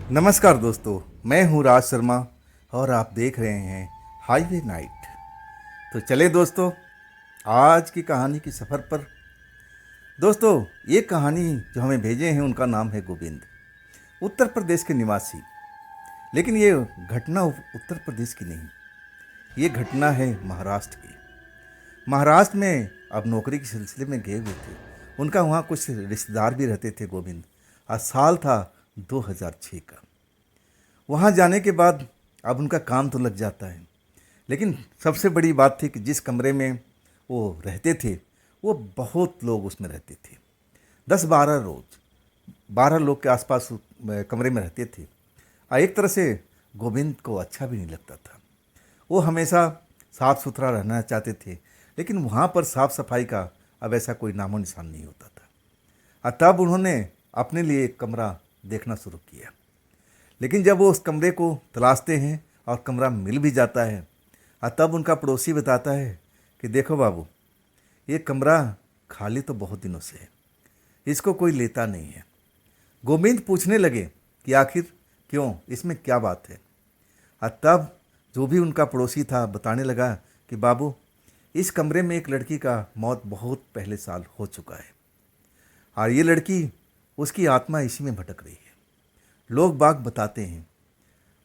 नमस्कार दोस्तों, मैं हूं राज शर्मा और आप देख रहे हैं हाईवे नाइट। तो चले दोस्तों, आज की कहानी की सफ़र पर। दोस्तों, ये कहानी जो हमें भेजे हैं उनका नाम है गोविंद, उत्तर प्रदेश के निवासी। लेकिन ये घटना उत्तर प्रदेश की नहीं, ये घटना है महाराष्ट्र की। महाराष्ट्र में अब नौकरी के सिलसिले में गए हुए थे। उनका वहाँ कुछ रिश्तेदार भी रहते थे गोविंद। आज साल था 2006 का। वहाँ जाने के बाद अब उनका काम तो लग जाता है, लेकिन सबसे बड़ी बात थी कि जिस कमरे में वो रहते थे वो बहुत लोग उसमें रहते थे। 10-12 रोज 12 लोग के आसपास कमरे में रहते थे। और एक तरह से गोविंद को अच्छा भी नहीं लगता था। वो हमेशा साफ़ सुथरा रहना चाहते थे, लेकिन वहाँ पर साफ़ सफाई का अब ऐसा कोई नामो निशान नहीं होता था। और तब उन्होंने अपने लिए एक कमरा देखना शुरू किया। लेकिन जब वो उस कमरे को तलाशते हैं और कमरा मिल भी जाता है, और तब उनका पड़ोसी बताता है कि देखो बाबू, ये कमरा खाली तो बहुत दिनों से है, इसको कोई लेता नहीं है। गोविंद पूछने लगे कि आखिर क्यों, इसमें क्या बात है। और तब जो भी उनका पड़ोसी था बताने लगा कि बाबू, इस कमरे में एक लड़की का मौत बहुत पहले साल हो चुका है, और ये लड़की, उसकी आत्मा इसी में भटक रही है। लोग बाग बताते हैं,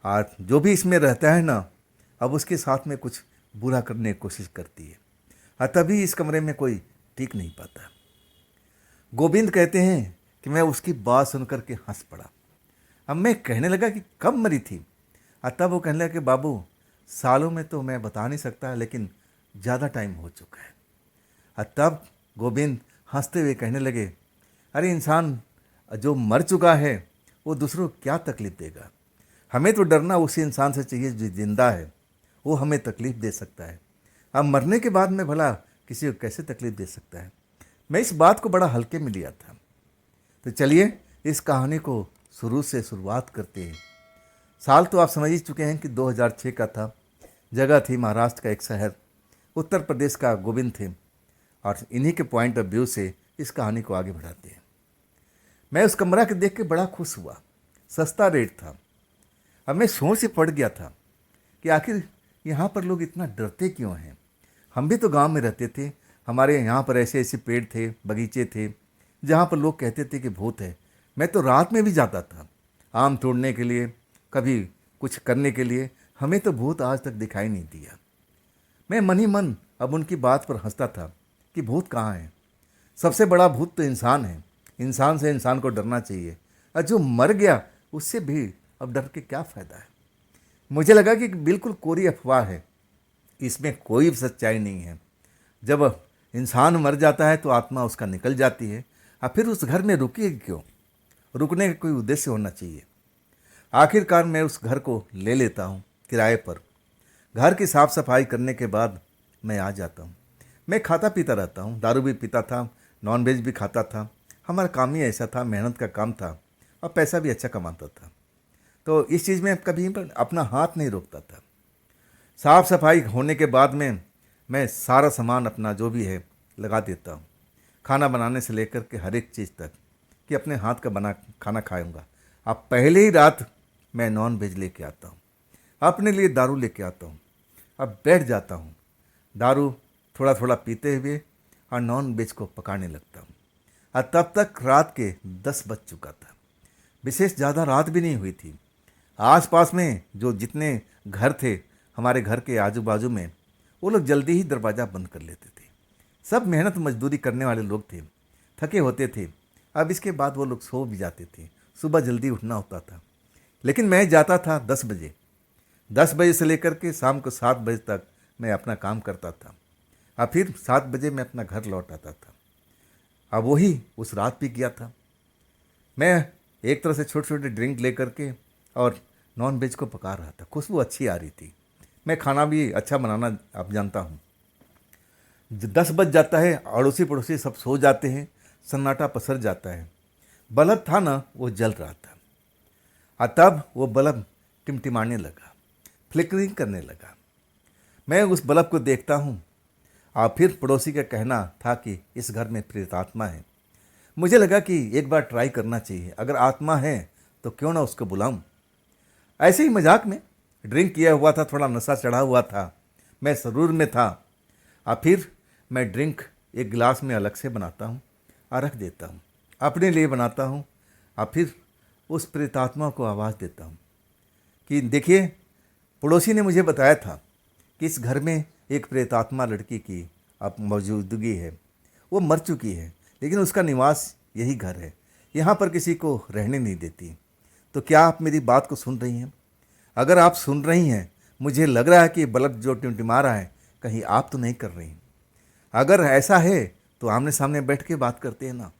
और जो भी इसमें रहता है ना, अब उसके साथ में कुछ बुरा करने की कोशिश करती है, और तभी इस कमरे में कोई टिक नहीं पाता। गोविंद कहते हैं कि मैं उसकी बात सुनकर के हंस पड़ा। अब मैं कहने लगा कि कब मरी थी। और तब वो कहने लगा कि बाबू, सालों में तो मैं बता नहीं सकता, लेकिन ज़्यादा टाइम हो चुका है। और तब गोविंद हंसते हुए कहने लगे, अरे इंसान जो मर चुका है वो दूसरों को क्या तकलीफ़ देगा। हमें तो डरना उसी इंसान से चाहिए जो जिंदा है, वो हमें तकलीफ़ दे सकता है। अब मरने के बाद में भला किसी को कैसे तकलीफ़ दे सकता है। मैं इस बात को बड़ा हल्के में लिया था। तो चलिए इस कहानी को शुरू से शुरुआत करते हैं। साल तो आप समझ ही चुके हैं कि 2006 का था। जगह थी महाराष्ट्र का एक शहर, उत्तर प्रदेश का गोविंद थे। और इन्हीं के पॉइंट ऑफ व्यू से इस कहानी को आगे बढ़ाते हैं। मैं उस कमरा के देख के बड़ा खुश हुआ। सस्ता रेट था। अब मैं सोच से पड़ गया था कि आखिर यहाँ पर लोग इतना डरते क्यों हैं। हम भी तो गांव में रहते थे, हमारे यहाँ पर ऐसे ऐसे पेड़ थे, बगीचे थे, जहाँ पर लोग कहते थे कि भूत है। मैं तो रात में भी जाता था आम तोड़ने के लिए, कभी कुछ करने के लिए। हमें तो भूत आज तक दिखाई नहीं दिया। मैं मन ही मन अब उनकी बात पर हंसता था कि भूत कहाँ है। सबसे बड़ा भूत तो इंसान है। इंसान से इंसान को डरना चाहिए, और जो मर गया उससे भी अब डर के क्या फ़ायदा है। मुझे लगा कि बिल्कुल कोरी अफवाह है, इसमें कोई सच्चाई नहीं है। जब इंसान मर जाता है तो आत्मा उसका निकल जाती है, और फिर उस घर में रुकेगी क्यों। रुकने का कोई उद्देश्य होना चाहिए। आखिरकार मैं उस घर को ले लेता हूँ किराए पर। घर की साफ़ सफाई करने के बाद मैं आ जाता हूँ। मैं खाता पीता रहता हूँ, दारू भी पीता था, नॉनवेज भी खाता था। हमारा काम ही ऐसा था, मेहनत का काम था, और पैसा भी अच्छा कमाता था। तो इस चीज़ में कभी पर अपना हाथ नहीं रोकता था। साफ़ सफाई होने के बाद में मैं सारा सामान अपना जो भी है लगा देता हूँ। खाना बनाने से लेकर के हर एक चीज़ तक, कि अपने हाथ का बना खाना खाऊंगा। अब पहले ही रात मैं नॉन वेज लेके आता हूँ, अपने लिए दारू लेके आता हूँ। अब बैठ जाता हूँ, दारू थोड़ा थोड़ा पीते हुए, और नॉन वेज को पकाने लगता हूँ। और तब तक रात के 10 बज चुका था। विशेष ज़्यादा रात भी नहीं हुई थी। आसपास में जो जितने घर थे, हमारे घर के आजू बाजू में, वो लोग जल्दी ही दरवाज़ा बंद कर लेते थे। सब मेहनत मजदूरी करने वाले लोग थे, थके होते थे। अब इसके बाद वो लोग सो भी जाते थे, सुबह जल्दी उठना होता था। लेकिन मैं जाता था 10 बजे। 10 बजे से लेकर के शाम को 7 बजे तक मैं अपना काम करता था, और फिर 7 बजे मैं अपना घर लौट आता था। अब वही उस रात भी किया था। मैं एक तरह से छोटे छोटे ड्रिंक लेकर के और नॉन वेज को पका रहा था। खुशबू अच्छी आ रही थी। मैं खाना भी अच्छा बनाना अब जानता हूँ। 10 बज जाता है, अड़ोसी पड़ोसी सब सो जाते हैं, सन्नाटा पसर जाता है। बल्ब था ना, वो जल रहा था। और तब वो बल्ब टिमटिमाने लगा, फ्लिकरिंग करने लगा। मैं उस बल्ब को देखता हूँ, और फिर पड़ोसी का कहना था कि इस घर में प्रेतात्मा है। मुझे लगा कि एक बार ट्राई करना चाहिए। अगर आत्मा है तो क्यों ना उसको बुलाऊं। ऐसे ही मजाक में ड्रिंक किया हुआ था, थोड़ा नशा चढ़ा हुआ था, मैं सरूर में था। और फिर मैं ड्रिंक एक गिलास में अलग से बनाता हूँ और रख देता हूँ, अपने लिए बनाता हूँ। और फिर उस प्रेतात्मा को आवाज़ देता हूँ कि देखिए, पड़ोसी ने मुझे बताया था कि इस घर में एक प्रेतात्मा लड़की की अब मौजूदगी है। वो मर चुकी है, लेकिन उसका निवास यही घर है, यहाँ पर किसी को रहने नहीं देती। तो क्या आप मेरी बात को सुन रही हैं? अगर आप सुन रही हैं, मुझे लग रहा है कि बल्ब जो टिमटिमा रहा है, कहीं आप तो नहीं कर रही। अगर ऐसा है तो आमने सामने बैठ के बात करते हैं ना,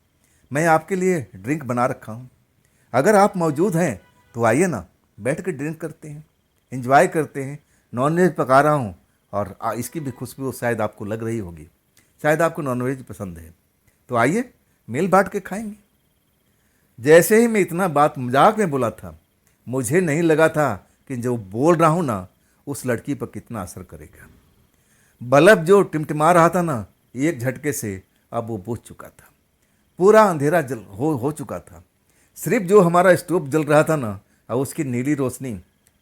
मैं आपके लिए ड्रिंक बना रखा हूँ। अगर आप मौजूद हैं तो आइए ना, बैठ के ड्रिंक करते हैं, एंजॉय करते हैं। नॉनवेज पका रहा हूँ और इसकी भी खुशबू शायद आपको लग रही होगी, शायद आपको नॉनवेज पसंद है। तो आइए मिल बांट के खाएंगे। जैसे ही मैं इतना बात मजाक में बोला था, मुझे नहीं लगा था कि जो बोल रहा हूँ ना, उस लड़की पर कितना असर करेगा। बल्ब जो टिमटिमा रहा था ना, एक झटके से अब वो बुझ चुका था। पूरा अंधेरा जल हो चुका था। सिर्फ जो हमारा स्टोव जल रहा था ना, और उसकी नीली रोशनी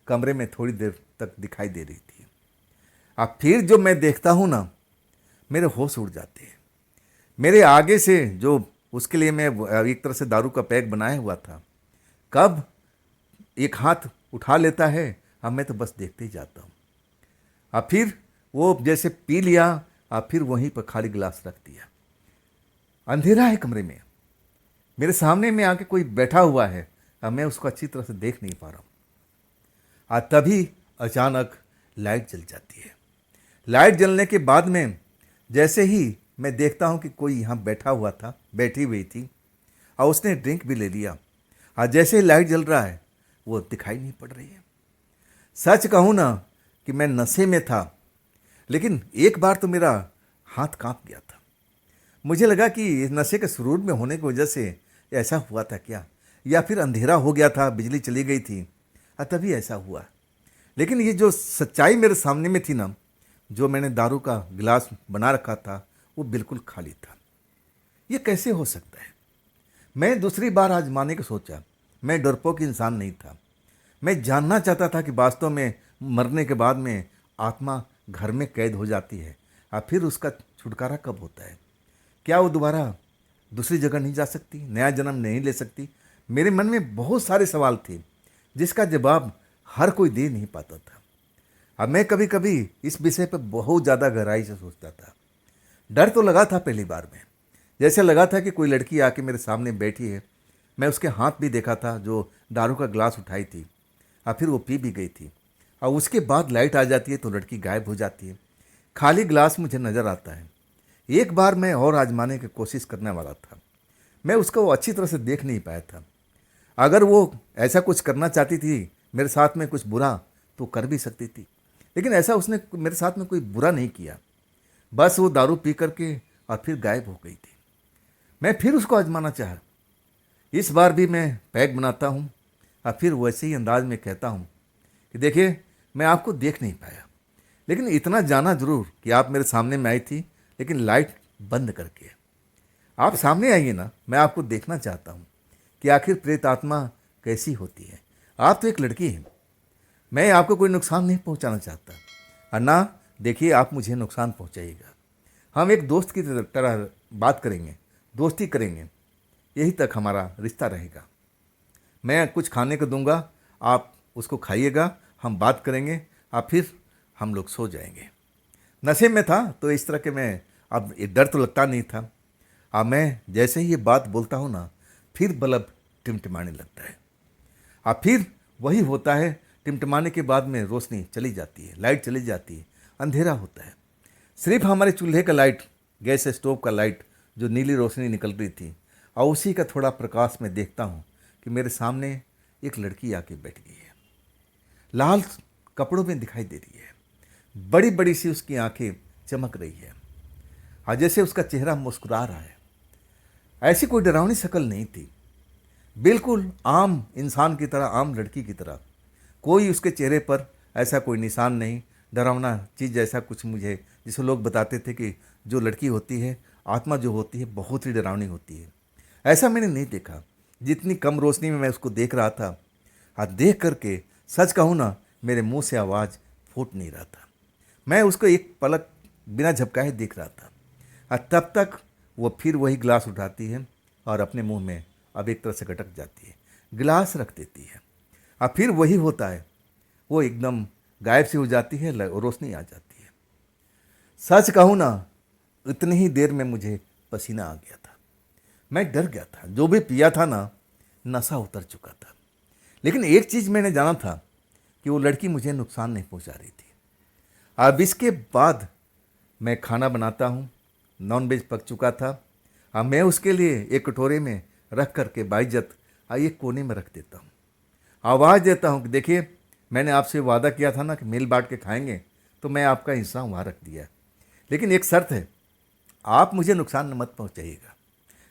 कमरे में थोड़ी देर तक दिखाई दे रही थी। अब फिर जो मैं देखता हूँ ना, मेरे होश उड़ जाते हैं। मेरे आगे से जो उसके लिए मैं एक तरह से दारू का पैक बनाया हुआ था, कब एक हाथ उठा लेता है, अब मैं तो बस देखते ही जाता हूँ। अब फिर वो जैसे पी लिया, अब फिर वहीं पर खाली गिलास रख दिया। अंधेरा है कमरे में, मेरे सामने में आके कोई बैठा हुआ है, अब मैं उसको अच्छी तरह से देख नहीं पा रहा हूँ। और तभी अचानक लाइट जल जाती है। लाइट जलने के बाद में जैसे ही मैं देखता हूँ कि कोई यहाँ बैठा हुआ था, बैठी हुई थी, और उसने ड्रिंक भी ले लिया। और जैसे ही लाइट जल रहा है, वो दिखाई नहीं पड़ रही है। सच कहूँ ना कि मैं नशे में था, लेकिन एक बार तो मेरा हाथ कांप गया था। मुझे लगा कि इस नशे के शुरू में होने की वजह से ऐसा हुआ था क्या, या फिर अंधेरा हो गया था, बिजली चली गई थी और तभी ऐसा हुआ। लेकिन ये जो सच्चाई मेरे सामने में थी ना, जो मैंने दारू का गिलास बना रखा था, वो बिल्कुल खाली था। ये कैसे हो सकता है? मैं दूसरी बार आजमाने को सोचा। मैं डरपोक इंसान नहीं था। मैं जानना चाहता था कि वास्तव में मरने के बाद में आत्मा घर में कैद हो जाती है और फिर उसका छुटकारा कब होता है? क्या वो दोबारा दूसरी जगह नहीं जा सकती, नया जन्म नहीं ले सकती? मेरे मन में बहुत सारे सवाल थे जिसका जवाब हर कोई दे नहीं पाता था। अब मैं कभी कभी इस विषय पर बहुत ज़्यादा गहराई से सोचता था। डर तो लगा था पहली बार में, जैसे लगा था कि कोई लड़की आके मेरे सामने बैठी है। मैं उसके हाथ भी देखा था जो दारू का ग्लास उठाई थी, और फिर वो पी भी गई थी। और उसके बाद लाइट आ जाती है तो लड़की गायब हो जाती है। खाली ग्लास मुझे नज़र आता है। एक बार मैं और आजमाने की कोशिश करने वाला था। मैं उसको अच्छी तरह से देख नहीं पाया था। अगर वो ऐसा कुछ करना चाहती थी मेरे साथ में कुछ बुरा, तो कर भी सकती थी, लेकिन ऐसा उसने मेरे साथ में कोई बुरा नहीं किया। बस वो दारू पी करके और फिर गायब हो गई थी। मैं फिर उसको आजमाना चाहा। इस बार भी मैं पैक बनाता हूँ और फिर वैसे ही अंदाज में कहता हूँ कि देखिए, मैं आपको देख नहीं पाया, लेकिन इतना जाना जरूर कि आप मेरे सामने में आई थी, लेकिन लाइट बंद करके। आप सामने आइए ना, मैं आपको देखना चाहता हूँ कि आखिर प्रेत आत्मा कैसी होती है। आप तो एक लड़की हैं, मैं आपको कोई नुकसान नहीं पहुँचाना चाहता, और ना देखिए आप मुझे नुकसान पहुँचाइएगा। हम एक दोस्त की तरह बात करेंगे, दोस्ती करेंगे, यही तक हमारा रिश्ता रहेगा। मैं कुछ खाने को दूंगा, आप उसको खाइएगा, हम बात करेंगे और फिर हम लोग सो जाएंगे। नशे में था तो इस तरह के मैं, अब ये डर तो लगता नहीं था। अब मैं जैसे ही ये बात बोलता हूँ ना, फिर बल्ब टिमटिमाने लगता है। अब फिर वही होता है, टिमटिमाने के बाद में रोशनी चली जाती है, लाइट चली जाती है, अंधेरा होता है। सिर्फ हमारे चूल्हे का लाइट, गैस स्टोव का लाइट जो नीली रोशनी निकल रही थी, और उसी का थोड़ा प्रकाश में देखता हूँ कि मेरे सामने एक लड़की आके बैठ गई है। लाल कपड़ों में दिखाई दे रही है, बड़ी बड़ी सी उसकी आंखें चमक रही है, और जैसे उसका चेहरा मुस्कुरा रहा है। ऐसी कोई डरावनी शक्ल नहीं थी, बिल्कुल आम इंसान की तरह, आम लड़की की तरह। कोई उसके चेहरे पर ऐसा कोई निशान नहीं, डरावना चीज़ ऐसा कुछ मुझे, जिसे लोग बताते थे कि जो लड़की होती है, आत्मा जो होती है, बहुत ही डरावनी होती है, ऐसा मैंने नहीं देखा। जितनी कम रोशनी में मैं उसको देख रहा था, और देख करके सच कहूँ ना, मेरे मुंह से आवाज़ फूट नहीं रहा था। मैं उसको एक पलक बिना झपकाए देख रहा था। और तब तक वो फिर वही गिलास उठाती है और अपने मुंह में अब एक तरह से गटक जाती है, गिलास रख देती है। और फिर वही होता है, वो एकदम गायब सी हो जाती है, रोशनी आ जाती है। सच कहूँ ना, इतनी ही देर में मुझे पसीना आ गया था। मैं डर गया था, जो भी पिया था ना, नशा उतर चुका था। लेकिन एक चीज़ मैंने जाना था कि वो लड़की मुझे नुकसान नहीं पहुंचा रही थी। अब इसके बाद मैं खाना बनाता हूँ, नॉन वेज पक चुका था। अब मैं उसके लिए एक कटोरे में रख करके बाइज्जत एक कोने में रख देता हूँ। आवाज़ देता हूँ कि देखिए, मैंने आपसे वादा किया था ना कि मिल बांट के खाएंगे, तो मैं आपका हिस्सा वहाँ रख दिया। लेकिन एक शर्त है, आप मुझे नुकसान मत पहुँचाइएगा।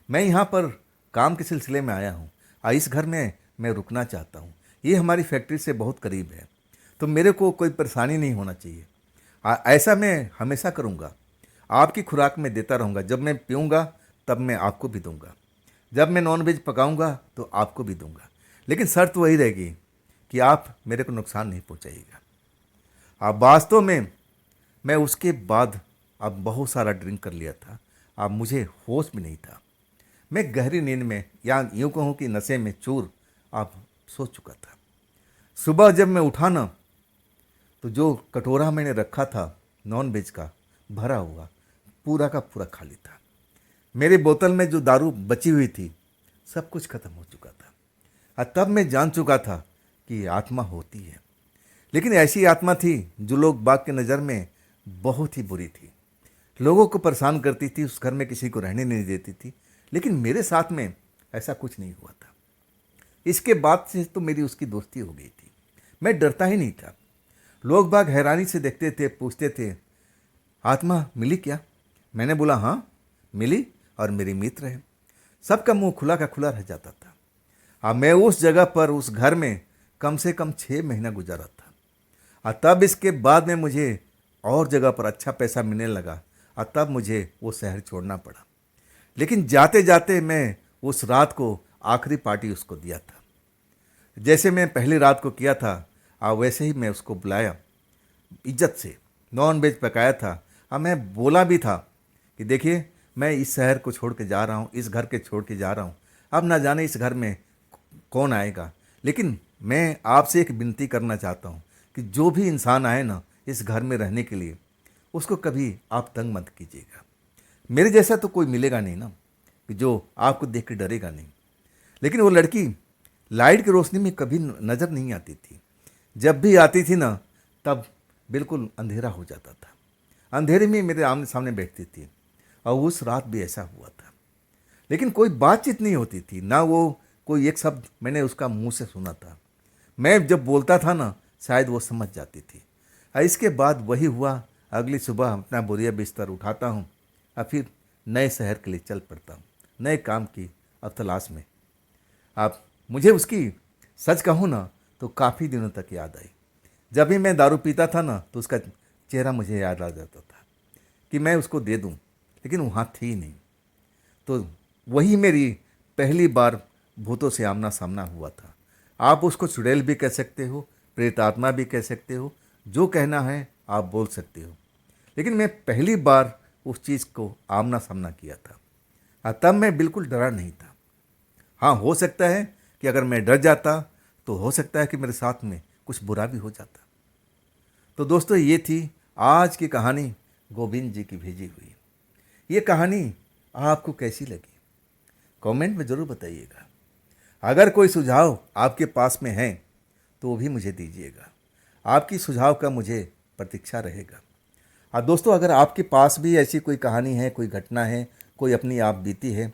मैं यहाँ पर काम के सिलसिले में आया हूँ और इस घर में मैं रुकना चाहता हूँ। ये हमारी फैक्ट्री से बहुत करीब है, तो मेरे को कोई परेशानी नहीं होना चाहिए। ऐसा मैं हमेशा करूँगा, आपकी खुराक में देता रहूँगा। जब मैं पीऊँगा तब मैं आपको भी दूँगा, जब मैं नॉन वेज पकाऊँगा तो आपको भी दूँगा। लेकिन शर्त वही रहेगी कि आप मेरे को नुकसान नहीं पहुँचाइएगा। अब वास्तव में मैं उसके बाद अब बहुत सारा ड्रिंक कर लिया था। अब मुझे होश भी नहीं था। मैं गहरी नींद में, या यूँ कहूँ कि नशे में चूर अब सो चुका था। सुबह जब मैं उठा ना, तो जो कटोरा मैंने रखा था नॉन वेज का, भरा हुआ पूरा का पूरा खाली था। मेरी बोतल में जो दारू बची हुई थी, सब कुछ खत्म हो चुका था। और तब मैं जान चुका था कि आत्मा होती है, लेकिन ऐसी आत्मा थी जो लोग बाग के नज़र में बहुत ही बुरी थी। लोगों को परेशान करती थी, उस घर में किसी को रहने नहीं देती थी। लेकिन मेरे साथ में ऐसा कुछ नहीं हुआ था। इसके बाद से तो मेरी उसकी दोस्ती हो गई थी। मैं डरता ही नहीं था। लोग बाग हैरानी से देखते थे, पूछते थे, आत्मा मिली क्या? मैंने बोला हाँ मिली, और मेरी मित्र है। सबका मुंह खुला का खुला रह जाता था। अब मैं उस जगह पर, उस घर में कम से कम 6 महीना गुजारा था। और तब इसके बाद में मुझे और जगह पर अच्छा पैसा मिलने लगा, और तब मुझे वो शहर छोड़ना पड़ा। लेकिन जाते जाते मैं उस रात को आखिरी पार्टी उसको दिया था। जैसे मैं पहली रात को किया था, वैसे ही मैं उसको बुलाया, इज्जत से नॉन वेज पकाया था। और मैं बोला भी था कि देखिए, मैं इस शहर को छोड़ के जा रहा हूँ, इस घर के छोड़ के जा रहा हूँ। अब ना जाने इस घर में कौन आएगा, लेकिन मैं आपसे एक विनती करना चाहता हूँ कि जो भी इंसान आए ना इस घर में रहने के लिए, उसको कभी आप तंग मत कीजिएगा। मेरे जैसा तो कोई मिलेगा नहीं ना, कि जो आपको देख के डरेगा नहीं। लेकिन वो लड़की लाइट की रोशनी में कभी नज़र नहीं आती थी। जब भी आती थी ना, तब बिल्कुल अंधेरा हो जाता था। अंधेरे में मेरे आमने सामने बैठती थी, और उस रात भी ऐसा हुआ था। लेकिन कोई बातचीत नहीं होती थी ना, वो कोई एक शब्द मैंने उसका मुंह से सुना था। मैं जब बोलता था ना, शायद वो समझ जाती थी। और इसके बाद वही हुआ। अगली सुबह अपना बोरिया बिस्तर उठाता हूँ और फिर नए शहर के लिए चल पड़ता हूँ, नए काम की अब तलाश में। अब मुझे उसकी, सच कहूँ ना, तो काफ़ी दिनों तक याद आई। जब भी मैं दारू पीता था ना, तो उसका चेहरा मुझे याद आ जाता था कि मैं उसको दे दूँ, लेकिन वहाँ थी नहीं। तो वही मेरी पहली बार भूतों से आमना सामना हुआ था। आप उसको चुड़ैल भी कह सकते हो, प्रेत आत्मा भी कह सकते हो, जो कहना है आप बोल सकते हो। लेकिन मैं पहली बार उस चीज़ को आमना सामना किया था, और तब मैं बिल्कुल डरा नहीं था। हाँ, हो सकता है कि अगर मैं डर जाता तो हो सकता है कि मेरे साथ में कुछ बुरा भी हो जाता। तो दोस्तों, ये थी आज की कहानी, गोविंद जी की भेजी हुई। ये कहानी आपको कैसी लगी, कमेंट में ज़रूर बताइएगा। अगर कोई सुझाव आपके पास में है तो वो भी मुझे दीजिएगा। आपकी सुझाव का मुझे प्रतीक्षा रहेगा। और दोस्तों, अगर आपके पास भी ऐसी कोई कहानी है, कोई घटना है, कोई अपनी आप बीती है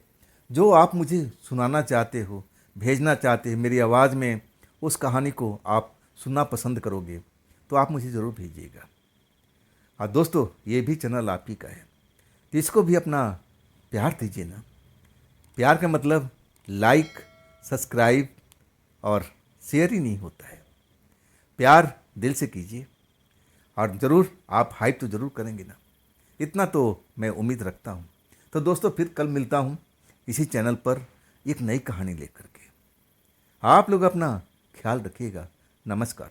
जो आप मुझे सुनाना चाहते हो, भेजना चाहते हैं मेरी आवाज़ में, उस कहानी को आप सुनना पसंद करोगे, तो आप मुझे ज़रूर भेजिएगा। और दोस्तों, ये भी चैनल आप ही का है, तो इसको भी अपना प्यार दीजिए ना। प्यार का मतलब लाइक, सब्सक्राइब और शेयर ही नहीं होता है। प्यार दिल से कीजिए, और ज़रूर आप हाइप तो ज़रूर करेंगे ना, इतना तो मैं उम्मीद रखता हूँ। तो दोस्तों, फिर कल मिलता हूँ इसी चैनल पर एक नई कहानी लेकर के। आप लोग अपना ख्याल रखिएगा। नमस्कार।